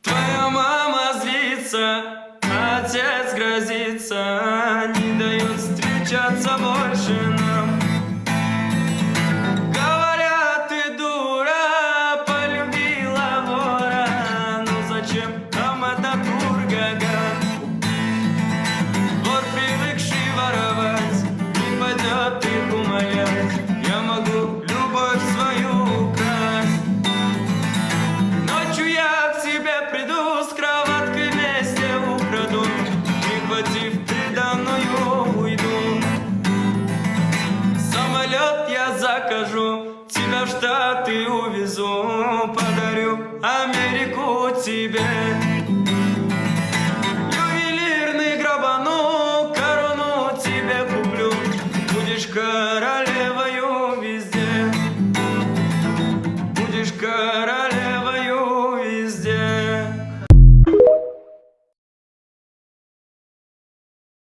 Твоя мама злится, отец грозится, не дает встречаться больше нам. Говорят, ты дура, полюбила вора, ну зачем нам этот ураган? Вор, привыкший воровать, не пойдет их умолять. Я могу любовь свою украсть. Ночью я к тебе приду, с кроваткой вместе украду, прихватив приданную уйду. Самолет я закажу, тебя в Штаты увезу, подарю Америку тебе. Ювелирный грабану, корону тебе куплю, будешь королевою везде, будешь королевою.